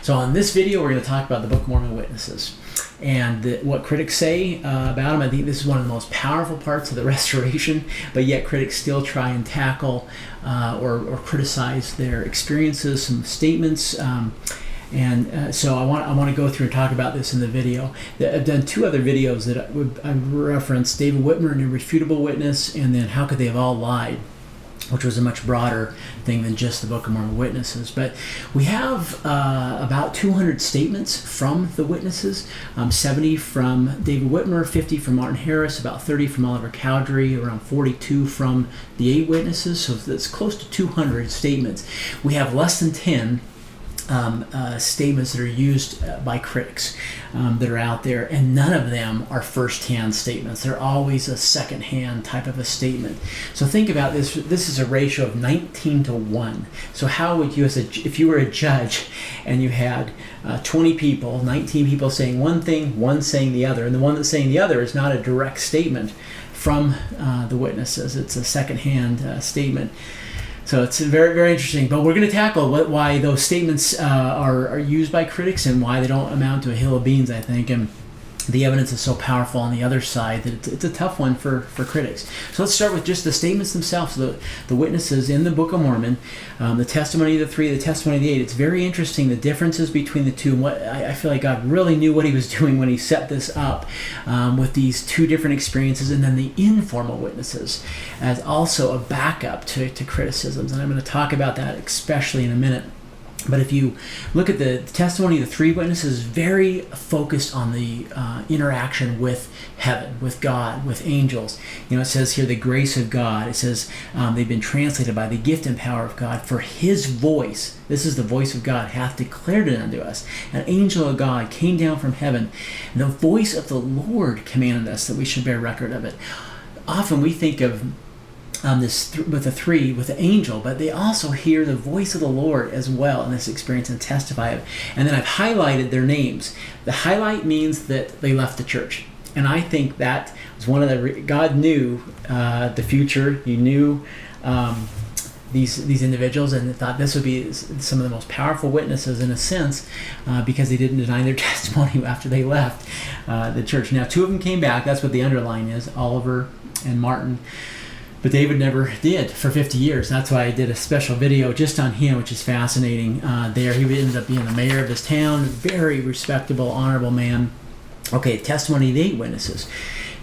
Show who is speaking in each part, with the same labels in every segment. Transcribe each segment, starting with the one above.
Speaker 1: So on this video, we're going to talk about the Book of Mormon witnesses and what critics say about them. I think this is one of the most powerful parts of the Restoration, but yet critics still try and tackle or criticize their experiences, some statements. So I want to go through and talk about this in the video. I've done two other videos that I've referenced: David Whitmer, an irrefutable witness, and then How Could They Have All Lied, which was a much broader thing than just the Book of Mormon witnesses. But we have about 200 statements from the witnesses, 70 from David Whitmer, 50 from Martin Harris, about 30 from Oliver Cowdery, around 42 from the 8 witnesses, so that's close to 200 statements. We have less than 10 statements that are used by critics that are out there, and none of them are first-hand statements. They're always a second-hand type of a statement. So think about this. This is a ratio of 19-1. So how would you, if you were a judge and you had 20 people, 19 people saying one thing, one saying the other, and the one that's saying the other is not a direct statement from the witnesses. It's a second-hand statement. So it's very, very interesting. But we're going to tackle why those statements are used by critics and why they don't amount to a hill of beans, I think. And the evidence is so powerful on the other side that it's a tough one for critics. So let's start with just the statements themselves, the witnesses in the Book of Mormon, the testimony of the 3, the testimony of the 8. It's very interesting, the differences between the two. And what I feel like God really knew what he was doing when he set this up with these two different experiences, and then the informal witnesses as also a backup to criticisms. And I'm going to talk about that especially in a minute. But if you look at the testimony of the 3 witnesses, very focused on the interaction with heaven, with God, with angels. You know, it says here the grace of God. It says they've been translated by the gift and power of God, for his voice, this is the voice of God, hath declared it unto us. An angel of God came down from heaven, and the voice of the Lord commanded us that we should bear record of it. Often we think of this with the 3, with the angel, but they also hear the voice of the Lord as well in this experience and testify of it. And then I've highlighted their names. The highlight means that they left the church. And I think that was one of the, God knew the future. He knew these individuals, and thought this would be some of the most powerful witnesses in a sense, because they didn't deny their testimony after they left the church. Now 2 of them came back. That's what the underline is, Oliver and Martin. But David never did for 50 years. That's why I did a special video just on him, which is fascinating. There, he ended up being the mayor of his town, very respectable, honorable man. Okay, testimony of the 8 witnesses.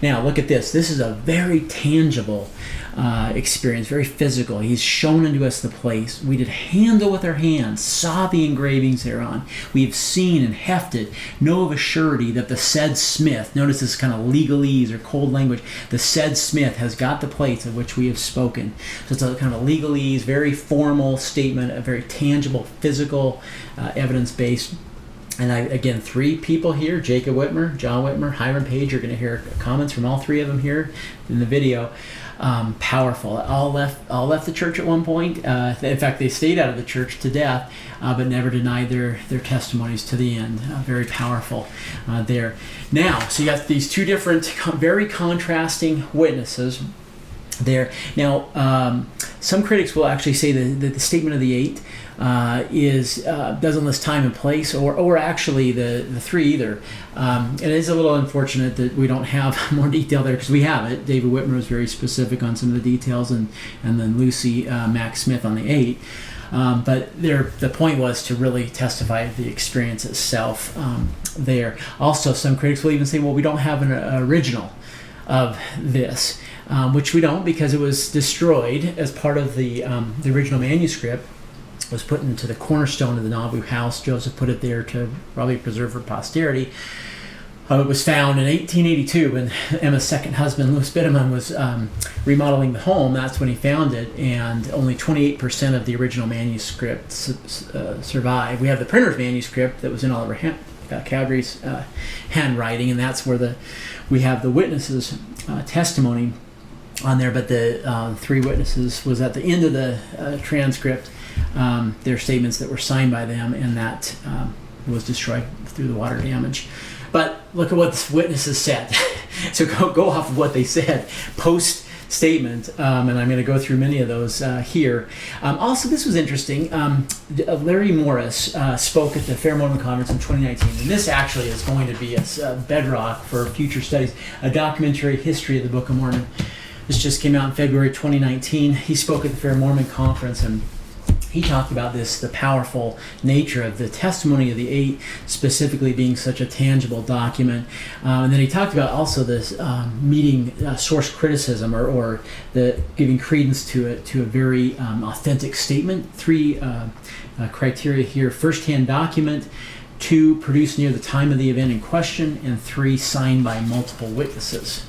Speaker 1: Now, look at this. This is a very tangible experience, very physical. He's shown unto us the place. We did handle with our hands, saw the engravings thereon. We have seen and hefted, know of a surety that the said Smith, notice this kind of legalese or cold language, the said Smith has got the plates of which we have spoken. So it's a kind of a legalese, very formal statement, a very tangible, physical, evidence-based. And again, 3 people here, Jacob Whitmer, John Whitmer, Hiram Page. You're going to hear comments from all 3 of them here in the video. Powerful. All left the church at one point. In fact, they stayed out of the church to death, but never denied their testimonies to the end. Very powerful there. Now, so you got these 2 different, very contrasting witnesses there. Now, some critics will actually say that the statement of the 8 doesn't list time and place, or actually the 3 either. It is a little unfortunate that we don't have more detail there, because we have it. David Whitmer was very specific on some of the details, and then Lucy Mack Smith on the 8. But the point was to really testify the experience itself there. Also, some critics will even say, well, we don't have an original of this, which we don't, because it was destroyed as part of the original manuscript. Was put into the cornerstone of the Nauvoo house. Joseph put it there to probably preserve for posterity. It was found in 1882 when Emma's second husband, Louis Bideman, was remodeling the home. That's when he found it, and only 28% of the original manuscript survived. We have the printer's manuscript that was in Oliver Cowdery's handwriting, and that's where we have the witnesses' testimony on there. But the 3 witnesses was at the end of the transcript. Their statements that were signed by them, and that was destroyed through the water damage. But look at what the witnesses said. So go off of what they said post statement, and I'm going to go through many of those here. Also, this was interesting. Larry Morris spoke at the Fairmormon Conference in 2019, and this actually is going to be a bedrock for future studies, a documentary history of the Book of Mormon. This just came out in February 2019. He spoke at the Fairmormon Conference, and he talked about the powerful nature of the testimony of the eight, specifically being such a tangible document. And then he talked about also this meeting source criticism, or the giving credence to a very authentic statement. Three criteria here: first-hand document, 2, produced near the time of the event in question, and 3, signed by multiple witnesses.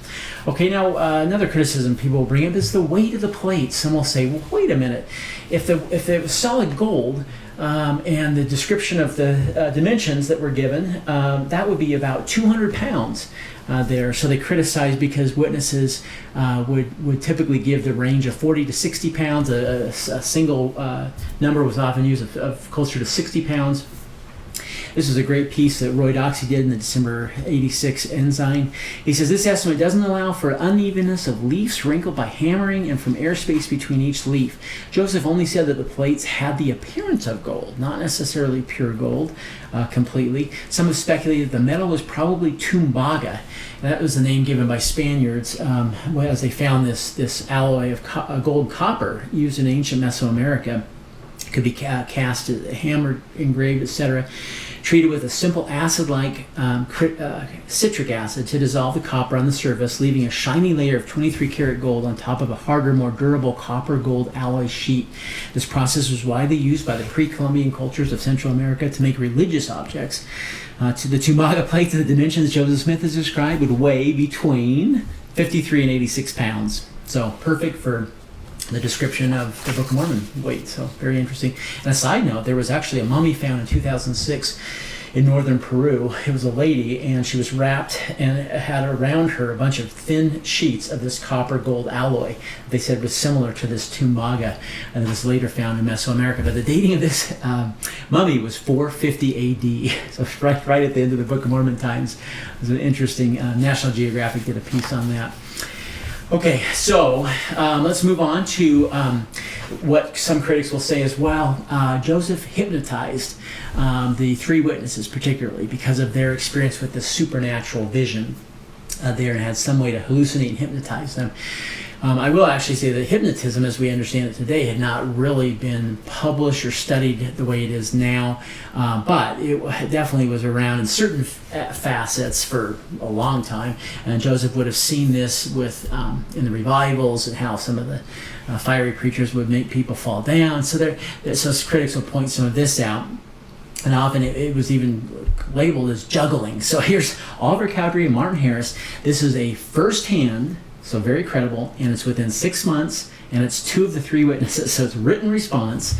Speaker 1: Okay, now another criticism people will bring up is the weight of the plate. Some will say, well, wait a minute. If it was solid gold and the description of the dimensions that were given, that would be about 200 pounds there. So they criticize because witnesses would typically give the range of 40 to 60 pounds. A single number was often used of closer to 60 pounds. This is a great piece that Lloyd did in the December 86 Ensign. He says, this estimate doesn't allow for unevenness of leaves wrinkled by hammering and from airspace between each leaf. Joseph only said that the plates had the appearance of gold, not necessarily pure gold completely. Some have speculated the metal was probably tumbaga. That was the name given by Spaniards as they found this alloy of gold copper used in ancient Mesoamerica. It could be cast, hammered, engraved, etc., treated with a simple acid-like citric acid to dissolve the copper on the surface, leaving a shiny layer of 23-karat gold on top of a harder, more durable copper-gold alloy sheet. This process was widely used by the pre-Columbian cultures of Central America to make religious objects. To the Tumbaga plates, the dimensions Joseph Smith has described would weigh between 53 and 86 pounds. So perfect for the description of the Book of Mormon weight. So very interesting. And a side note, there was actually a mummy found in 2006 in northern Peru. It was a lady, and she was wrapped and had around her a bunch of thin sheets of this copper gold alloy they said was similar to this tumbaga, and it was later found in Mesoamerica. But the dating of this mummy was 450 AD, so right at the end of the Book of Mormon times. It was an interesting, National Geographic did a piece on that. Okay, so let's move on to what some critics will say is, well, Joseph hypnotized the three witnesses particularly because of their experience with the supernatural vision there, and had some way to hallucinate and hypnotize them. I will actually say that hypnotism, as we understand it today, had not really been published or studied the way it is now, but it definitely was around in certain facets for a long time. And Joseph would have seen this with in the revivals, and how some of the fiery preachers would make people fall down. So critics will point some of this out. And often it was even labeled as juggling. So here's Oliver Cowdery and Martin Harris. This is a first-hand, so very credible, and it's within 6 months, and it's 2 of the 3 witnesses. So it's a written response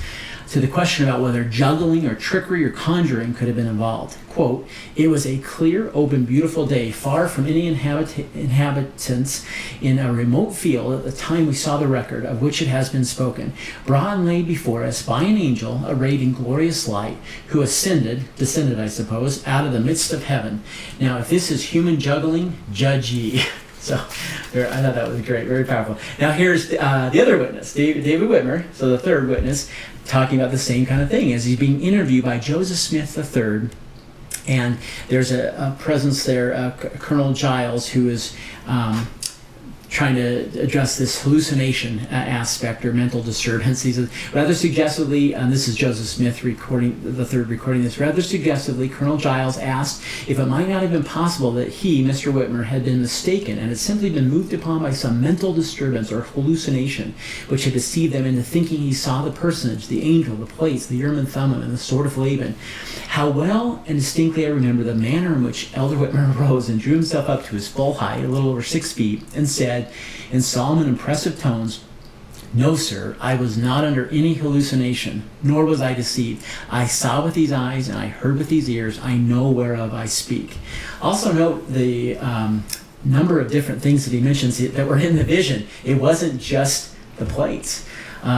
Speaker 1: to the question about whether juggling or trickery or conjuring could have been involved. Quote, "It was a clear, open, beautiful day, far from any inhabitants, in a remote field at the time we saw the record, of which it has been spoken, brought and laid before us by an angel arrayed in glorious light, who descended, I suppose, out of the midst of heaven. Now if this is human juggling, judge ye." So I thought that was great, very powerful. Now here's the other witness, David Whitmer, so the third witness, talking about the same kind of thing as he's being interviewed by Joseph Smith III. And there's a presence there, Colonel Giles, who is trying to address this hallucination aspect or mental disturbance. He says, rather suggestively, and this is Joseph Smith the third recording this, rather suggestively, Colonel Giles asked if it might not have been possible that he, Mr. Whitmer, had been mistaken and had simply been moved upon by some mental disturbance or hallucination, which had deceived them into thinking he saw the personage, the angel, the plates, the Urim and Thummim, and the sword of Laban. How well and distinctly I remember the manner in which Elder Whitmer arose and drew himself up to his full height, a little over 6 feet, and said, in solemn and impressive tones, "No, sir, I was not under any hallucination, nor was I deceived. I saw with these eyes, and I heard with these ears. I know whereof I speak." Also note the number of different things that he mentions that were in the vision. It wasn't just the plates.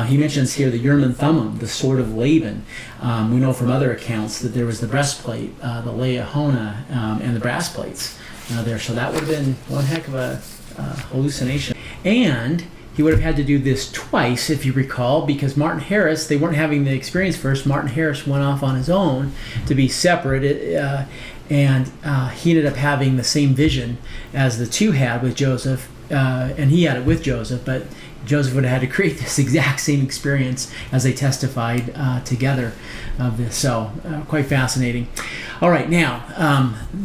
Speaker 1: He mentions here the Urim and Thummim, the sword of Laban. We know from other accounts that there was the breastplate, the Leahona, and the brass plates there. So that would have been one heck of a hallucination. And he would have had to do this twice, if you recall, because Martin Harris, they weren't having the experience first. Martin Harris went off on his own to be separate, and he ended up having the same vision as the two had with Joseph, and he had it with Joseph, but Joseph would have had to create this exact same experience as they testified together of this. So quite fascinating. All right, now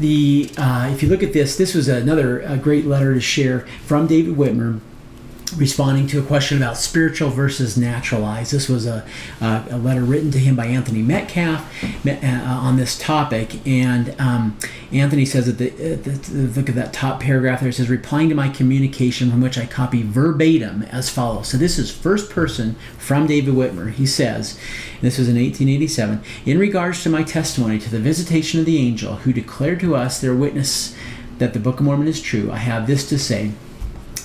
Speaker 1: if you look at this was another great letter to share from David Whitmer, responding to a question about spiritual versus natural eyes. This was a letter written to him by Anthony Metcalf on this topic, and Anthony says look at that top paragraph there. It says, replying to my communication, from which I copy verbatim as follows. So this is first person from David Whitmer. He says, this was in 1887, in regards to my testimony to the visitation of the angel who declared to us their witness that the Book of Mormon is true, I have this to say.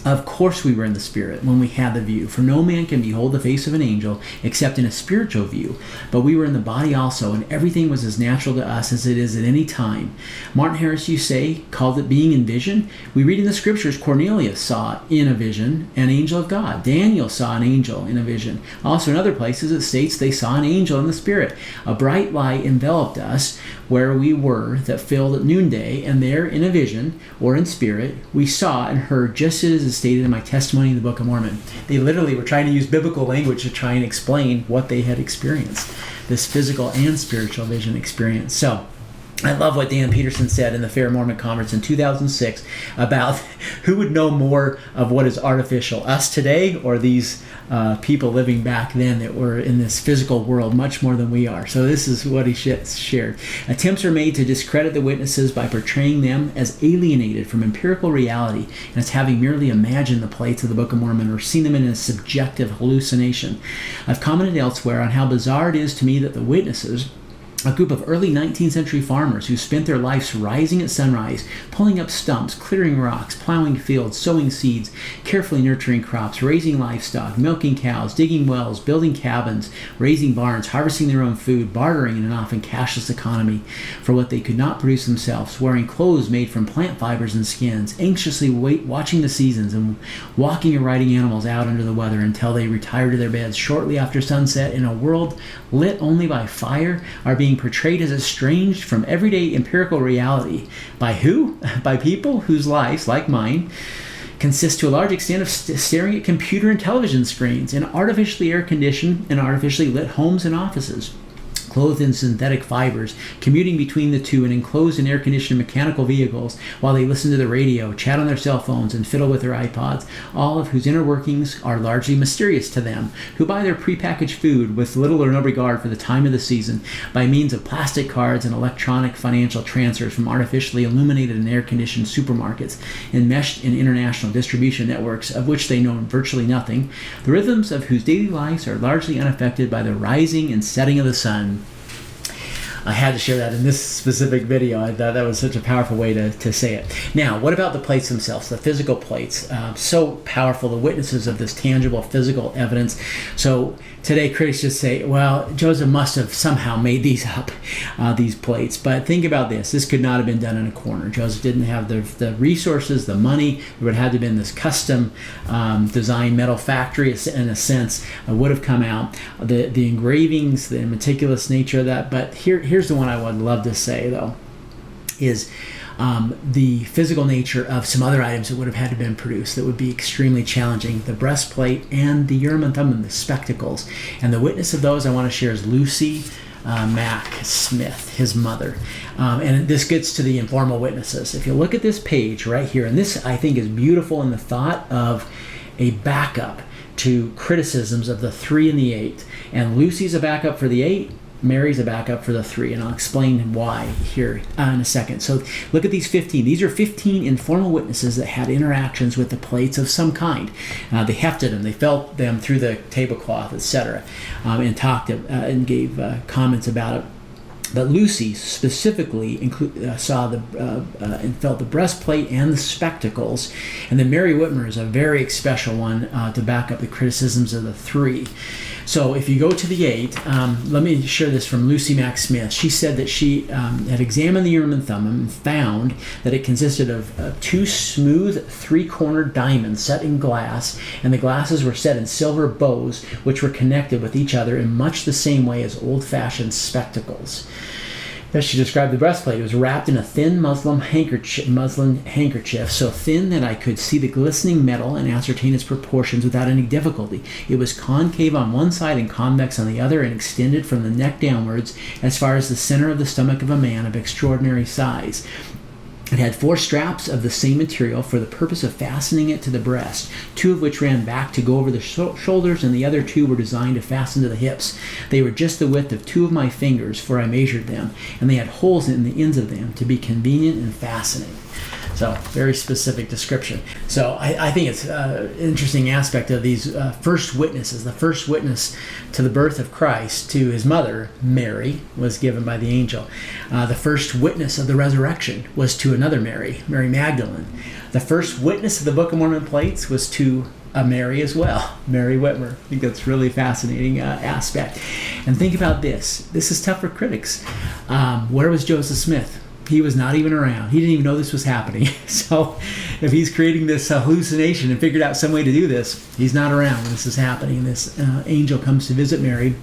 Speaker 1: Of course we were in the spirit when we had the view, for no man can behold the face of an angel except in a spiritual view. But we were in the body also, and everything was as natural to us as it is at any time. Martin Harris, you say, called it being in vision. We read in the scriptures Cornelius saw in a vision an angel of God. Daniel saw an angel in a vision. Also in other places it states they saw an angel in the spirit. A bright light enveloped us where we were that filled at noonday, and there in a vision or in spirit we saw and heard just as it is stated in my testimony in the Book of Mormon. They literally were trying to use biblical language to try and explain what they had experienced, this physical and spiritual vision experience. So I love what Dan Peterson said in the Fairmormon Conference in 2006 about who would know more of what is artificial, us today or these people living back then that were in this physical world much more than we are. So this is what he shared. Attempts are made to discredit the witnesses by portraying them as alienated from empirical reality and as having merely imagined the plates of the Book of Mormon or seen them in a subjective hallucination. I've commented elsewhere on how bizarre it is to me that the witnesses, a group of early 19th century farmers who spent their lives rising at sunrise, pulling up stumps, clearing rocks, plowing fields, sowing seeds, carefully nurturing crops, raising livestock, milking cows, digging wells, building cabins, raising barns, harvesting their own food, bartering in an often cashless economy for what they could not produce themselves, wearing clothes made from plant fibers and skins, anxiously watching the seasons and walking and riding animals out under the weather until they retire to their beds shortly after sunset in a world lit only by fire, are being portrayed as estranged from everyday empirical reality. By who? By people whose lives, like mine, consist to a large extent of staring at computer and television screens in artificially air-conditioned and artificially lit homes and offices, clothed in synthetic fibers, commuting between the two and enclosed in air-conditioned mechanical vehicles while they listen to the radio, chat on their cell phones, and fiddle with their iPods, all of whose inner workings are largely mysterious to them, who buy their prepackaged food with little or no regard for the time of the season by means of plastic cards and electronic financial transfers from artificially illuminated and air-conditioned supermarkets enmeshed in international distribution networks of which they know virtually nothing, the rhythms of whose daily lives are largely unaffected by the rising and setting of the sun. I had to share that in this specific video. I thought that was such a powerful way to say it. Now, what about the plates themselves, the physical plates? So powerful, the witnesses of this tangible physical evidence. So today critics just say, well, Joseph must have somehow made these up, these plates. But think about this. This could not have been done in a corner. Joseph didn't have the resources, the money. There would have had to have been this custom designed metal factory, in a sense, would have come out. The engravings, the meticulous nature of that. But here's the one I would love to say, though, is the physical nature of some other items that would have had to have been produced that would be extremely challenging. The breastplate and the Urim and Thummim, the spectacles. And the witness of those I want to share is Lucy Mack Smith, his mother. And this gets to the informal witnesses. If you look at this page right here, and this I think is beautiful in the thought of a backup to criticisms of the 3 and the 8. And Lucy's a backup for the 8. Mary's a backup for the 3, and I'll explain why here in a second. So look at these 15. These are 15 informal witnesses that had interactions with the plates of some kind. They hefted them, they felt them through the tablecloth, etc., and talked and gave comments about it. But Lucy specifically saw and felt the breastplate and the spectacles. And then Mary Whitmer is a very special one to back up the criticisms of the 3. So if you go to the 8, let me share this from Lucy Mack Smith. She said that she had examined the Urim and Thummim and found that it consisted of 2 smooth 3-cornered diamonds set in glass, and the glasses were set in silver bows, which were connected with each other in much the same way as old-fashioned spectacles. As she described the breastplate, it was wrapped in a thin muslin handkerchief, so thin that I could see the glistening metal and ascertain its proportions without any difficulty. It was concave on one side and convex on the other, and extended from the neck downwards as far as the center of the stomach of a man of extraordinary size. It had 4 straps of the same material for the purpose of fastening it to the breast, 2 of which ran back to go over the shoulders, and the other 2 were designed to fasten to the hips. They were just the width of 2 of my fingers, for I measured them, and they had holes in the ends of them to be convenient in fastening. So, very specific description. So, I think it's an interesting aspect of these first witnesses. The first witness to the birth of Christ to his mother, Mary, was given by the angel. The first witness of the resurrection was to another Mary, Mary Magdalene. The first witness of the Book of Mormon plates was to a Mary as well, Mary Whitmer. I think that's really fascinating aspect. And think about this. This is tough for critics. Where was Joseph Smith? He was not even around. He didn't even know this was happening. So if he's creating this hallucination and figured out some way to do this, he's not around when this is happening. And this angel comes to visit Mary.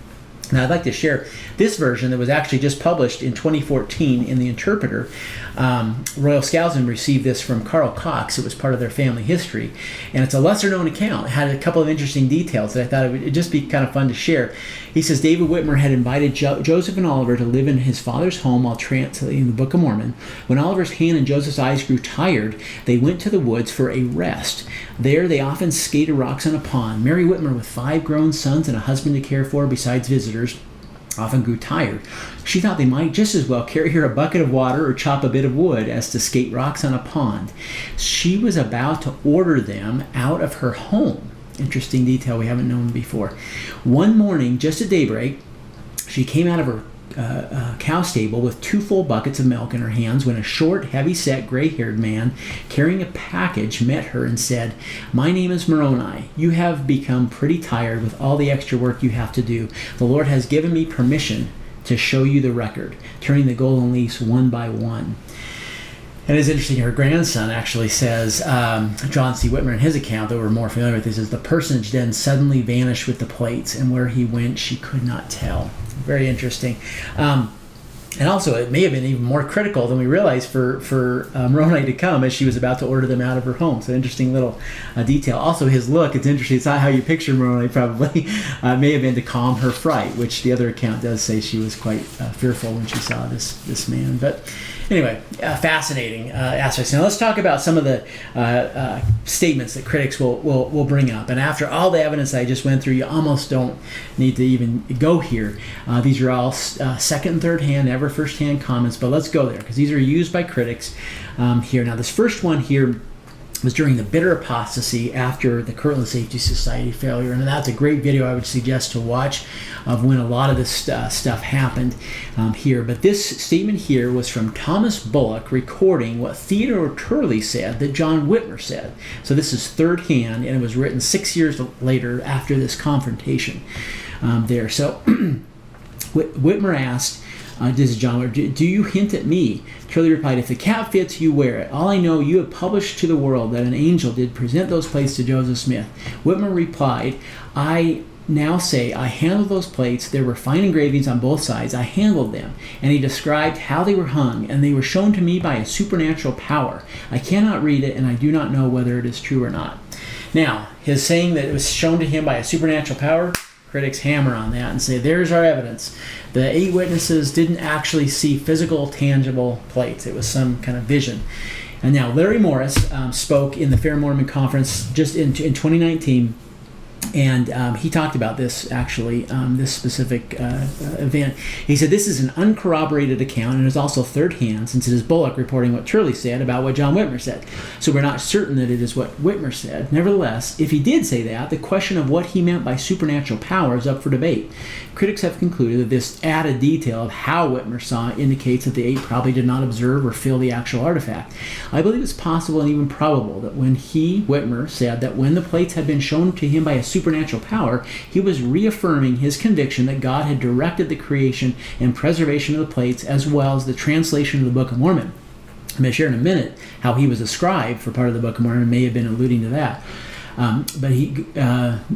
Speaker 1: Now, I'd like to share this version that was actually just published in 2014 in the Interpreter. Royal Scoutsmen received this from Carl Cox. It was part of their family history. And it's a lesser-known account. It had a couple of interesting details that I thought it would just be kind of fun to share. He says David Whitmer had invited Joseph and Oliver to live in his father's home while translating the Book of Mormon. When Oliver's hand and Joseph's eyes grew tired, they went to the woods for a rest. There, they often skated rocks on a pond. Mary Whitmer, with 5 grown sons and a husband to care for besides visitors, often grew tired. She thought they might just as well carry her a bucket of water or chop a bit of wood as to skate rocks on a pond. She was about to order them out of her home. Interesting detail we haven't known before. One morning, just at daybreak, she came out of her cow stable with 2 full buckets of milk in her hands when a short, heavy-set, gray-haired man carrying a package met her and said, "My name is Moroni. You have become pretty tired with all the extra work you have to do. The Lord has given me permission to show you the record, turning the golden leaves one by one." And it's interesting, her grandson actually says, John C. Whitmer in his account, that we're more familiar with this, is the personage then suddenly vanished with the plates, and where he went she could not tell. Very interesting. And also, it may have been even more critical than we realized for Moroni to come as she was about to order them out of her home. So, interesting little detail. Also, his look, it's interesting. It's not how you picture Moroni, probably. May have been to calm her fright, which the other account does say she was quite fearful when she saw this man. But anyway, fascinating aspects. Now, let's talk about some of the statements that critics will bring up. And after all the evidence I just went through, you almost don't need to even go here. These are all second and third hand, never first-hand comments, but let's go there because these are used by critics here. Now, this first one here was during the bitter apostasy after the Kirtland Safety Society failure, and that's a great video I would suggest to watch of when a lot of this stuff happened here. But this statement here was from Thomas Bullock recording what Theodore Turley said that John Whitmer said. So this is third hand, and it was written 6 years later after this confrontation there. So Whitmer asked, this is John Whitmer, "Do you hint at me?" Turley replied, "If the cap fits, you wear it. All I know, you have published to the world that an angel did present those plates to Joseph Smith." Whitmer replied, "I now say I handled those plates. There were fine engravings on both sides. I handled them." And he described how they were hung, and they were shown to me by a supernatural power. I cannot read it, and I do not know whether it is true or not. Now, his saying that it was shown to him by a supernatural power, critics hammer on that and say, there's our evidence. The 8 witnesses didn't actually see physical, tangible plates. It was some kind of vision. And now Larry Morris spoke in the Fairmormon Conference just in 2019, and he talked about this, actually, this specific event. He said, this is an uncorroborated account and is also third hand, since it is Bullock reporting what Turley said about what John Whitmer said. So we're not certain that it is what Whitmer said. Nevertheless, if he did say that, the question of what he meant by supernatural power is up for debate. Critics have concluded that this added detail of how Whitmer saw it indicates that the 8 probably did not observe or feel the actual artifact. I believe it's possible and even probable that when he, Whitmer, said that when the plates had been shown to him by a supernatural power, he was reaffirming his conviction that God had directed the creation and preservation of the plates, as well as the translation of the Book of Mormon. I'm going to share in a minute how he was a scribe for part of the Book of Mormon, may have been alluding to that. But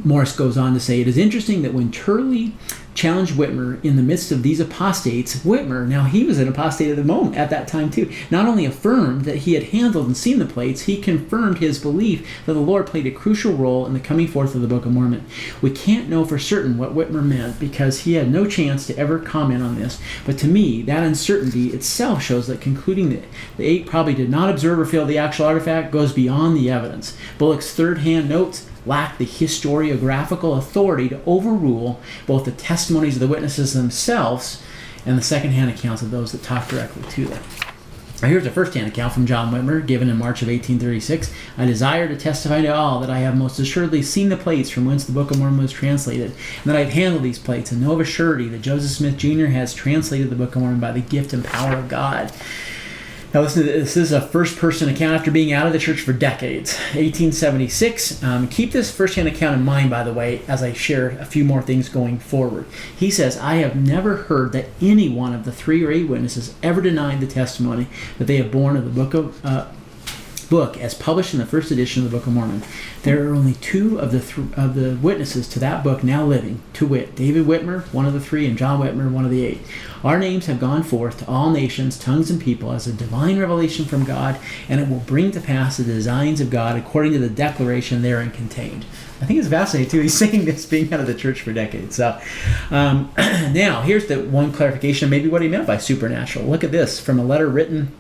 Speaker 1: Morris goes on to say, it is interesting that when Turley challenged Whitmer in the midst of these apostates, Whitmer, now he was an apostate at the moment, at that time too, not only affirmed that he had handled and seen the plates, he confirmed his belief that the Lord played a crucial role in the coming forth of the Book of Mormon. We can't know for certain what Whitmer meant because he had no chance to ever comment on this, but to me, that uncertainty itself shows that concluding that the 8 probably did not observe or feel the actual artifact goes beyond the evidence. Bullock's third-hand notes lack the historiographical authority to overrule both the testimonies of the witnesses themselves and the second-hand accounts of those that talk directly to them. Now here's a first-hand account from John Whitmer, given in March of 1836. I desire to testify to all that I have most assuredly seen the plates from whence the Book of Mormon was translated, and that I have handled these plates, and know of a surety that Joseph Smith Jr. has translated the Book of Mormon by the gift and power of God. Now listen to this. This is a first-person account after being out of the church for decades. 1876. Keep this first-hand account in mind, by the way, as I share a few more things going forward. He says, I have never heard that any one of the 3 or 8 witnesses ever denied the testimony that they have borne of the book as published in the first edition of the Book of Mormon. There are only 2 of the witnesses to that book now living, to wit, David Whitmer, one of the 3, and John Whitmer, one of the 8. Our names have gone forth to all nations, tongues, and people as a divine revelation from God, and it will bring to pass the designs of God according to the declaration therein contained. I think it's fascinating, too. He's saying this being out of the church for decades. So, now, here's the one clarification of maybe what he meant by supernatural. Look at this from a letter written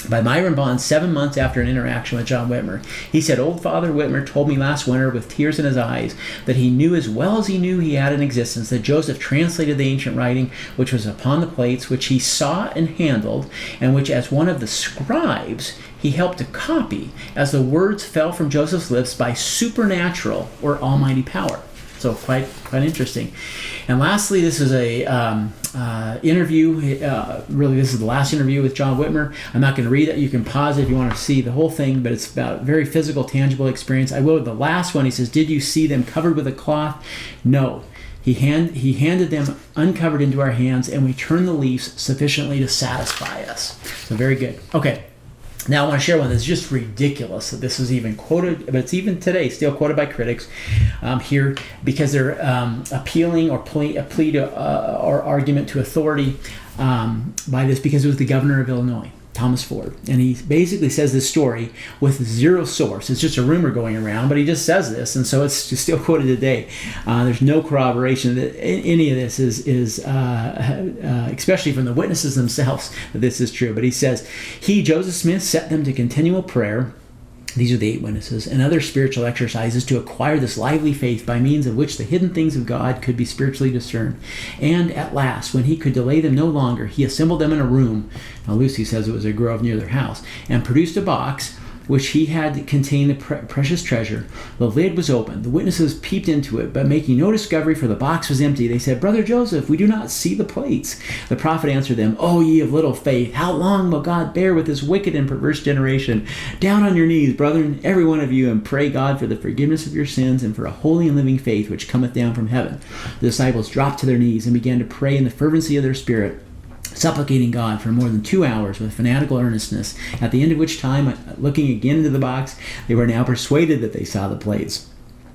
Speaker 1: by Myron Bond 7 months after an interaction with John Whitmer. He said, Old Father Whitmer told me last winter with tears in his eyes that he knew as well as he knew he had in existence that Joseph translated the ancient writing which was upon the plates, which he saw and handled, and which as one of the scribes he helped to copy as the words fell from Joseph's lips by supernatural or almighty power. So quite interesting. And lastly, this is a interview. Really, this is the last interview with John Whitmer. I'm not going to read it. You can pause it if you want to see the whole thing, but it's about very physical, tangible experience. I will with the last one. He says, did you see them covered with a cloth? No. He handed them uncovered into our hands, and we turned the leaves sufficiently to satisfy us. So very good. Okay. Now I want to share one that's just ridiculous that this is even quoted, but it's even today still quoted by critics here because they're appealing or a plea to or argument to authority by this because it was the governor of Illinois, Thomas Ford. And he basically says this story with zero source. It's just a rumor going around, but he just says this, and so it's just still quoted today. There's no corroboration that any of this is especially from the witnesses themselves, that this is true. But he says, he, Joseph Smith, set them to continual prayer. These are the 8 witnesses, and other spiritual exercises to acquire this lively faith by means of which the hidden things of God could be spiritually discerned. And at last, when he could delay them no longer, he assembled them in a room. Now Lucy says it was a grove near their house, and produced a box which he had contained the precious treasure. The lid was open. The witnesses peeped into it, but making no discovery, for the box was empty, they said, Brother Joseph, we do not see the plates. The prophet answered them, O ye of little faith, how long will God bear with this wicked and perverse generation? Down on your knees, brethren, every one of you, and pray God for the forgiveness of your sins and for a holy and living faith which cometh down from heaven. The disciples dropped to their knees and began to pray in the fervency of their spirit, supplicating God for more than 2 hours with fanatical earnestness, at the end of which time, looking again into the box, they were now persuaded that they saw the plates.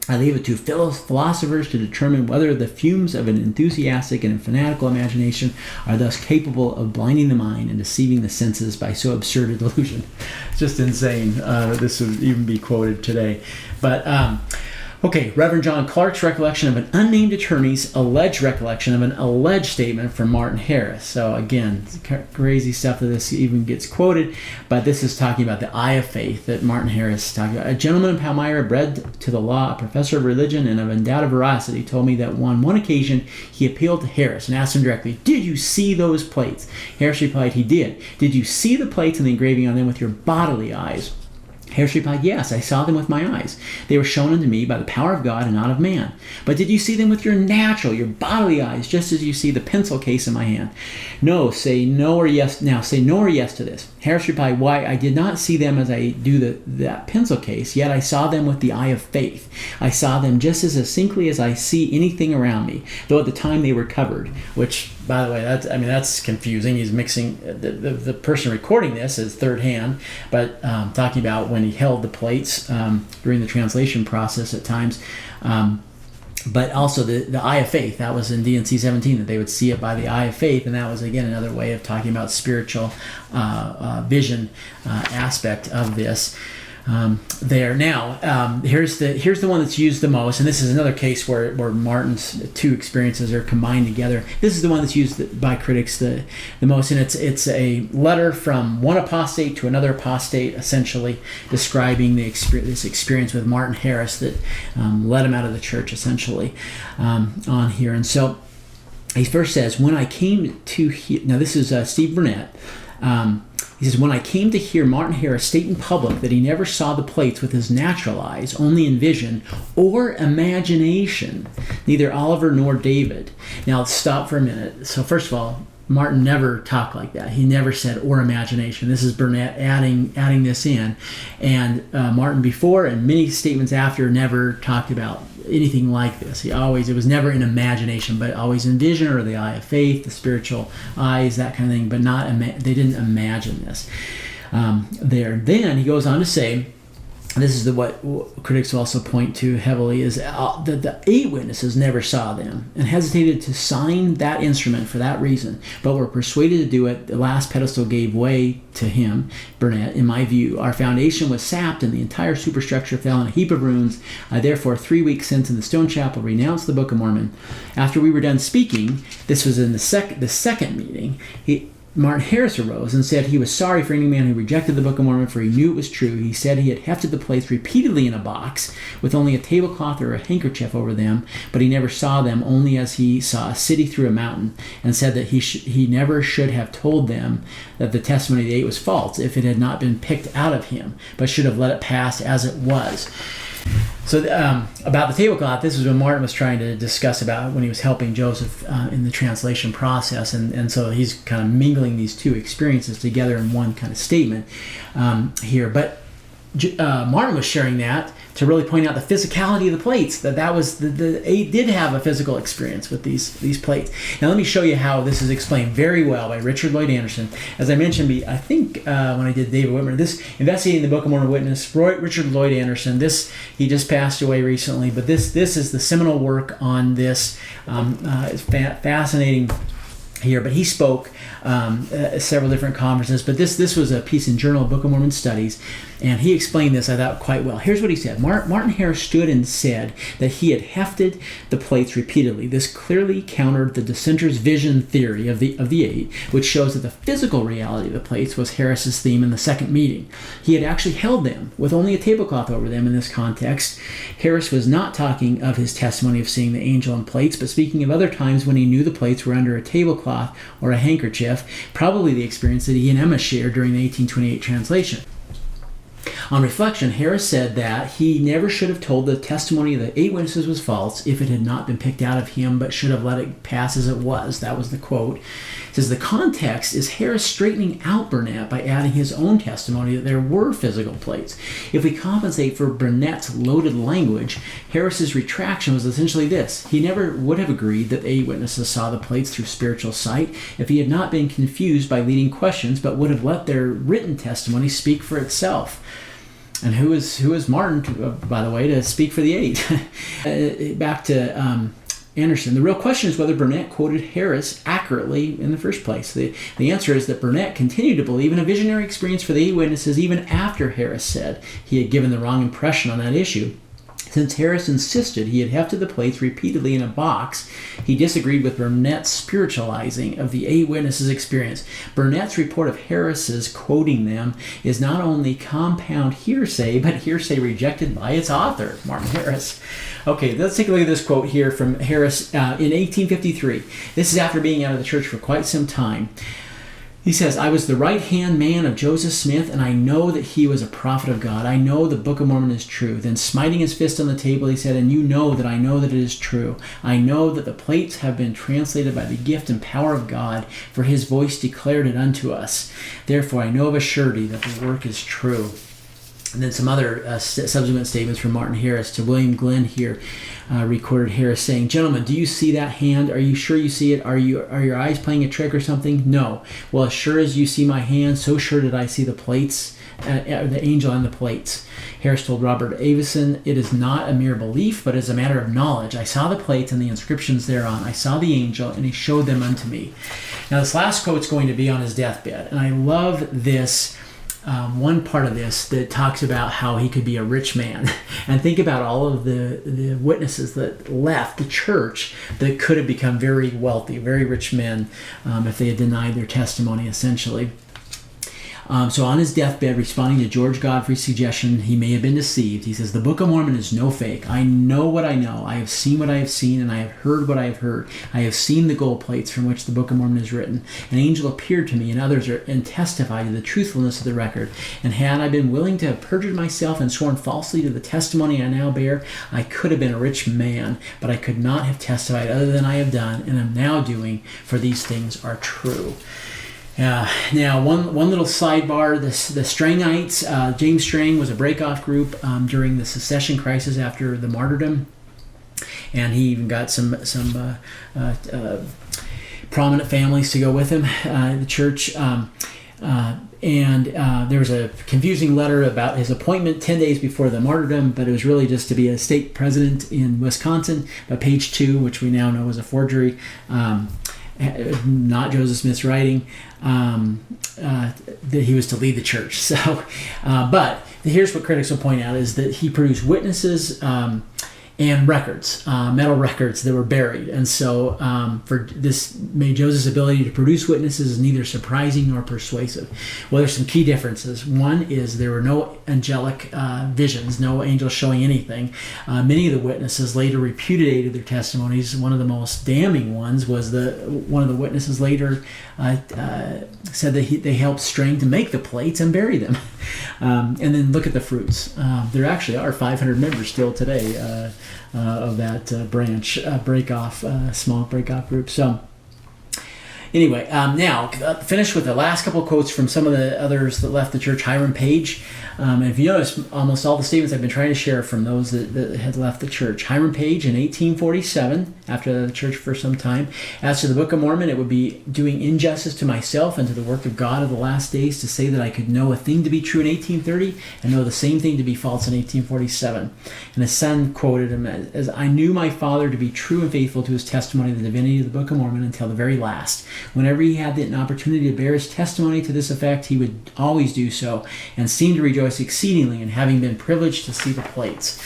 Speaker 1: I leave it to philosophers to determine whether the fumes of an enthusiastic and fanatical imagination are thus capable of blinding the mind and deceiving the senses by so absurd a delusion. It's just insane that this would even be quoted today. But okay, Reverend John Clark's recollection of an unnamed attorney's alleged recollection of an alleged statement from Martin Harris. So again, crazy stuff that this even gets quoted, but this is talking about the eye of faith that Martin Harris is talking about. A gentleman in Palmyra, bred to the law, a professor of religion and of undoubted veracity, told me that on one occasion he appealed to Harris and asked him directly, did you see those plates? Harris replied, he did. Did you see the plates and the engraving on them with your bodily eyes? Harris replied, "Yes, I saw them with my eyes. They were shown unto me by the power of God and not of man. But did you see them with your natural, your bodily eyes, just as you see the pencil case in my hand? No, say no or yes. Now say no or yes to this." Harris replied, "Why, I did not see them as I do that pencil case, yet I saw them with the eye of faith. I saw them just as distinctly as I see anything around me, though at the time they were covered." Which, by the way, that's confusing. He's mixing the person recording this is third hand, but talking about when he held the plates during the translation process at times. But also the eye of faith, that was in D&C 17, that they would see it by the eye of faith, and that was, again, another way of talking about spiritual vision aspect of this. There now, here's the one that's used the most, and this is another case where Martin's two experiences are combined together. This is the one that's used by critics the most, and it's a letter from one apostate to another apostate, essentially describing this experience with Martin Harris that led him out of the church, essentially, on here. And so he first says, "When I came to hear," now this is Steve Burnett. He says, "When I came to hear Martin Harris state in public that he never saw the plates with his natural eyes, only in vision or imagination, neither Oliver nor David." Now, let's stop for a minute. So first of all, Martin never talked like that. He never said "or imagination." This is Burnett adding this in. And Martin before and many statements after never talked about anything like this. It was never in imagination, but always in vision or the eye of faith, the spiritual eyes, that kind of thing, but they didn't imagine this there. Then he goes on to say, this is what critics will also point to heavily, is that the 8 witnesses never saw them and hesitated to sign that instrument for that reason, but were persuaded to do it. The last pedestal gave way to him, Burnett. "In my view, our foundation was sapped and the entire superstructure fell in a heap of ruins. I therefore, 3 weeks since in the Stone Chapel, renounced the Book of Mormon. After we were done speaking," this was in the second meeting, Martin Harris arose and said he was sorry for any man who rejected the Book of Mormon, for he knew it was true. He said he had hefted the plates repeatedly in a box with only a tablecloth or a handkerchief over them, but he never saw them, only as he saw a city through a mountain, and said that he never should have told them that the testimony of the 8 was false if it had not been picked out of him, but should have let it pass as it was. So about the tablecloth, this is what Martin was trying to discuss about when he was helping Joseph in the translation process, and so he's kind of mingling these two experiences together in one kind of statement here. But Martin was sharing that to really point out the physicality of the plates, that was the 8 did have a physical experience with these plates. Now let me show you how this is explained very well by Richard Lloyd Anderson. As I mentioned, I think when I did David Whitmer, this investigating the Book of Mormon witness, Richard Lloyd Anderson. He just passed away recently, but this is the seminal work on this. It's fascinating here, but he spoke several different conferences, but this was a piece in Journal of Book of Mormon Studies, and he explained this, I thought, quite well. Here's what he said. Martin Harris stood and said that he had hefted the plates repeatedly. This clearly countered the dissenter's vision theory of the 8, which shows that the physical reality of the plates was Harris's theme in the second meeting. He had actually held them with only a tablecloth over them in this context. Harris was not talking of his testimony of seeing the angel in plates, but speaking of other times when he knew the plates were under a tablecloth or a handkerchief, probably the experience that he and Emma shared during the 1828 translation. On reflection, Harris said that he never should have told the testimony of the 8 witnesses was false if it had not been picked out of him, but should have let it pass as it was. That was the quote. It says the context is Harris straightening out Burnett by adding his own testimony that there were physical plates. If we compensate for Burnett's loaded language, Harris's retraction was essentially this. He never would have agreed that the 8 witnesses saw the plates through spiritual sight if he had not been confused by leading questions, but would have let their written testimony speak for itself. And who is Martin, by the way, to speak for the 8? Back to Anderson. The real question is whether Burnett quoted Harris accurately in the first place. The answer is that Burnett continued to believe in a visionary experience for the 8 witnesses even after Harris said he had given the wrong impression on that issue. Since Harris insisted he had hefted the plates repeatedly in a box, he disagreed with Burnett's spiritualizing of the 8 witnesses' experience. Burnett's report of Harris's quoting them is not only compound hearsay, but hearsay rejected by its author, Martin Harris. Okay, let's take a look at this quote here from Harris in 1853. This is after being out of the church for quite some time. He says, I was the right-hand man of Joseph Smith, and I know that he was a prophet of God. I know the Book of Mormon is true. Then smiting his fist on the table, he said, and you know that I know that it is true. I know that the plates have been translated by the gift and power of God, for his voice declared it unto us. Therefore, I know of a surety that the work is true. And then some other subsequent statements from Martin Harris to William Glenn here, recorded Harris saying, gentlemen, do you see that hand? Are you sure you see it? Are your eyes playing a trick or something? No. Well, as sure as you see my hand, so sure did I see the plates, the angel and the plates. Harris told Robert Avison, it is not a mere belief, but is a matter of knowledge. I saw the plates and the inscriptions thereon. I saw the angel, and he showed them unto me. Now, this last quote is going to be on his deathbed, and I love this. One part of this that talks about how he could be a rich man. And think about all of the witnesses that left the church that could have become very wealthy, very rich men if they had denied their testimony, essentially. So on his deathbed, responding to George Godfrey's suggestion he may have been deceived, he says, the Book of Mormon is no fake. I know what I know. I have seen what I have seen, and I have heard what I have heard. I have seen the gold plates from which the Book of Mormon is written. An angel appeared to me, and others and testified to the truthfulness of the record. And had I been willing to have perjured myself and sworn falsely to the testimony I now bear, I could have been a rich man, but I could not have testified other than I have done, and am now doing, for these things are true. Now, one little sidebar, the Strangites, James Strang was a break-off group during the secession crisis after the martyrdom, and he even got some prominent families to go with him in the church. And there was a confusing letter about his appointment 10 days before the martyrdom, but it was really just to be a state president in Wisconsin. But page 2, which we now know was a forgery, not Joseph Smith's writing, that he was to lead the church. So, but here's what critics will point out is that he produced witnesses and records, metal records that were buried. And so for this made Joseph's ability to produce witnesses is neither surprising nor persuasive. Well, there's some key differences. One is there were no angelic visions, no angels showing anything. Many of the witnesses later repudiated their testimonies. One of the most damning ones was one of the witnesses later said that they helped Strang to make the plates and bury them. And then look at the fruits. There actually are 500 members still today of that branch, small break-off group. So anyway, now finish with the last couple of quotes from some of the others that left the church. Hiram Page. And if you notice, almost all the statements I've been trying to share from those that had left the church. Hiram Page in 1847, after the church for some time. As to the Book of Mormon, it would be doing injustice to myself and to the work of God of the last days to say that I could know a thing to be true in 1830 and know the same thing to be false in 1847. And his son quoted him as, I knew my father to be true and faithful to his testimony of the divinity of the Book of Mormon until the very last. Whenever he had an opportunity to bear his testimony to this effect, he would always do so, and seemed to rejoice exceedingly in having been privileged to see the plates.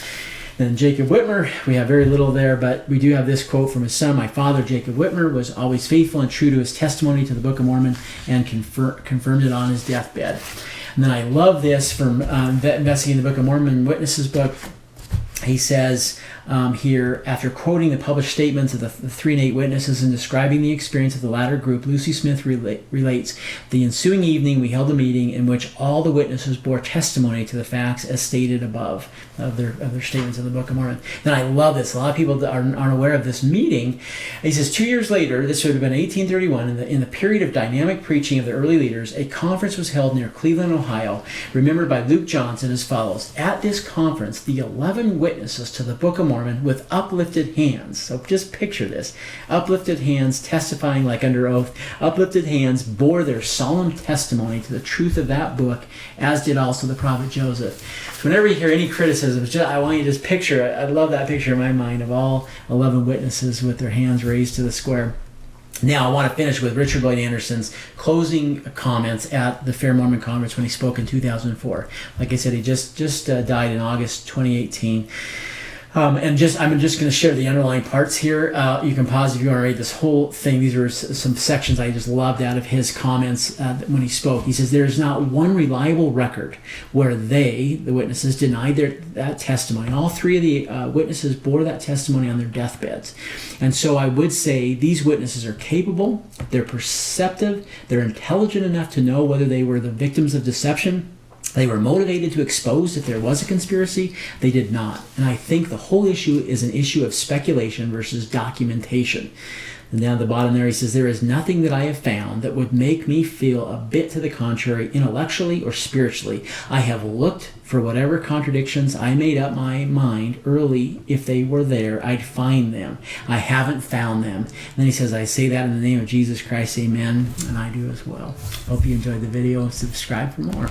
Speaker 1: Then Jacob Whitmer, we have very little there, but we do have this quote from his son. My father, Jacob Whitmer, was always faithful and true to his testimony to the Book of Mormon and confirmed it on his deathbed. And then I love this from Investigating the Book of Mormon Witnesses book. He says here, after quoting the published statements of the 3 and 8 witnesses and describing the experience of the latter group, Lucy Smith relates, the ensuing evening we held a meeting in which all the witnesses bore testimony to the facts as stated above of their statements in the Book of Mormon. Then I love this. A lot of people aren't aware of this meeting. He says, 2 years later, this would have been 1831, in the period of dynamic preaching of the early leaders, a conference was held near Cleveland, Ohio, remembered by Luke Johnson as follows. At this conference, the 11 witnesses to the Book of Mormon with uplifted hands. So just picture this. Uplifted hands testifying like under oath. Uplifted hands bore their solemn testimony to the truth of that book, as did also the prophet Joseph. So whenever you hear any criticism, I want you to just picture, I love that picture in my mind of all 11 witnesses with their hands raised to the square. Now, I want to finish with Richard Lloyd Anderson's closing comments at the Fairmormon Conference when he spoke in 2004. Like I said, he just died in August 2018. I'm just going to share the underlying parts here. You can pause if you want to read this whole thing. These are some sections I just loved out of his comments when he spoke. He says, there is not one reliable record where they, the witnesses, denied that testimony. All three of the witnesses bore that testimony on their deathbeds. And so I would say these witnesses are capable, they're perceptive, they're intelligent enough to know whether they were the victims of deception. They were motivated to expose if there was a conspiracy. They did not. And I think the whole issue is an issue of speculation versus documentation. And down at the bottom there he says, there is nothing that I have found that would make me feel a bit to the contrary intellectually or spiritually. I have looked for whatever contradictions I made up my mind early. If they were there, I'd find them. I haven't found them. And then he says, I say that in the name of Jesus Christ, amen. And I do as well. Hope you enjoyed the video. Subscribe for more.